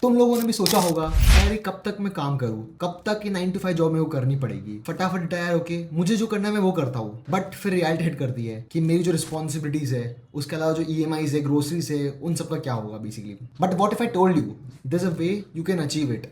तुम लोगों ने भी सोचा होगा यार कब तक मैं काम करूँ, कब तक ये 9 to 5 जॉब मेरे को करनी पड़ेगी, फटाफट रिटायर होके मुझे जो करना है मैं वो करता हूँ। बट फिर रियलिटी हिट करती है कि मेरी जो रिस्पॉन्सिबिलिटीज है, उसके अलावा जो EMIs है, ग्रोसरीज है, उन सब का क्या होगा basically. But what if I told you there is a way you can achieve it,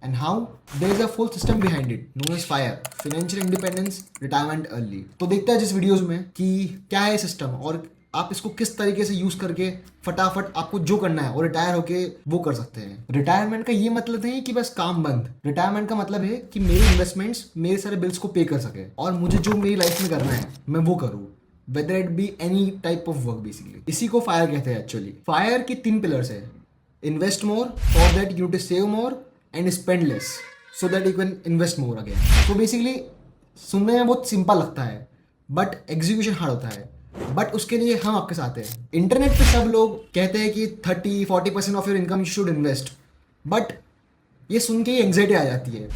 and how there is a full system behind it known as FIRE, financial independence retirement early। तो देखते हैं जिस videos में कि क्या है system और आप इसको किस तरीके से यूज करके फटाफट आपको जो करना है और रिटायर होके वो कर सकते हैं। रिटायरमेंट का ये मतलब नहीं कि बस काम बंद, रिटायरमेंट का मतलब है कि मेरे इन्वेस्टमेंट्स मेरे सारे बिल्स को पे कर सके और मुझे जो मेरी लाइफ में करना है मैं वो करूँ, whether it be any type of work basically। इसी को फायर कहते हैं एक्चुअली। फायर की 3 पिलर्स है, invest more, for that you to save more, and spend less so that you can invest more again. तो बेसिकली सुनने में बहुत सिंपल लगता है बट एग्जीक्यूशन हार्ड होता है। बट उसके लिए हम आपके साथ हैं। इंटरनेट पे सब लोग कहते हैं कि 30-40% of your income you should invest, but ये सुन के ही एंग्जाइटी आ जाती है।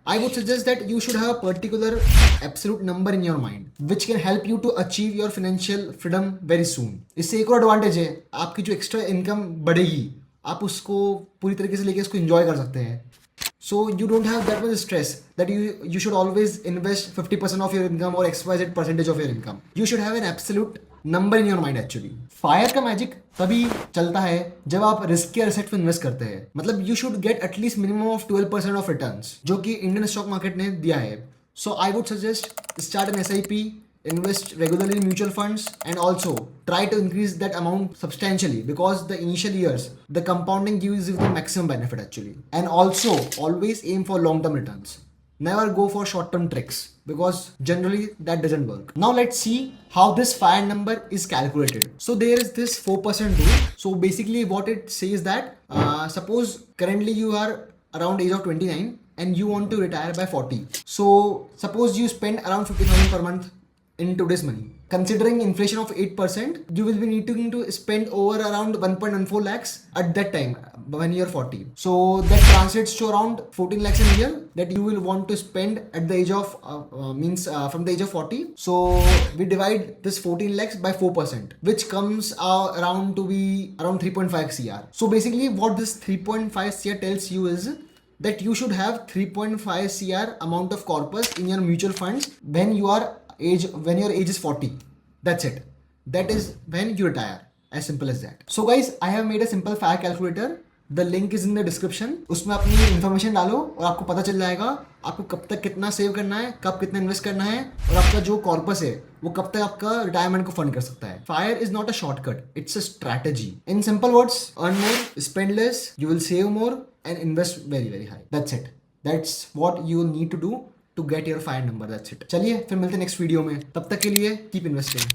I would suggest that you should have a particular absolute number in your mind which can help you to achieve your financial freedom very soon. इससे एक और एडवांटेज है, आपकी जो एक्स्ट्रा इनकम बढ़ेगी आप उसको पूरी तरीके से लेके उसको एंजॉय कर सकते हैं। So you don't have that much stress that you should always invest 50% of your income or XYZ percentage of your income. You should have an absolute number in your mind actually. Fire का magic तभी चलता है जब आप risk के asset में invest करते हैं। मतलब you should get at least minimum of 12% of returns, जो कि इंडियन स्टॉक मार्केट ने दिया है। So I would suggest start an SIP, invest regularly in mutual funds, and also try to increase that amount substantially because the initial years the compounding gives you the maximum benefit actually. And also always aim for long term returns, never go for short term tricks because generally that doesn't work. Now let's see how this FIRE number is calculated. So there is this 4% rule. So basically what it says that suppose currently you are around age of 29 and you want to retire by 40. So suppose you spend around 50,000 per month in today's money. Considering inflation of 8%, you will be needing to spend over around 1.14 lakhs at that time when you're 40. So that translates to around 14 lakhs in a year that you will want to spend at the age of from the age of 40. So we divide this 14 lakhs by 4%, which comes around to be around 3.5 CR. So basically what this 3.5 CR tells you is that you should have 3.5 CR amount of corpus in your mutual funds when your age is 40. That's it. That is when you retire. As simple as that. So guys, I have made a simple FIRE calculator. The link is in the description. उसमें अपनी information डालो और आपको पता चल जाएगा आपको कब तक कितना सेव करना है, कब कितना इन्वेस्ट करना है और आपका जो कॉर्पस है वो कब तक आपका रिटायरमेंट को फंड कर सकता है। FIRE is not a shortcut, it's a strategy. In simple words, earn more, spend less, you will save more and invest very very high. That's it. That's what you need to do to get your FIRE number. That's it. चलिए फिर मिलते हैं next video में, तब तक के लिए keep investing.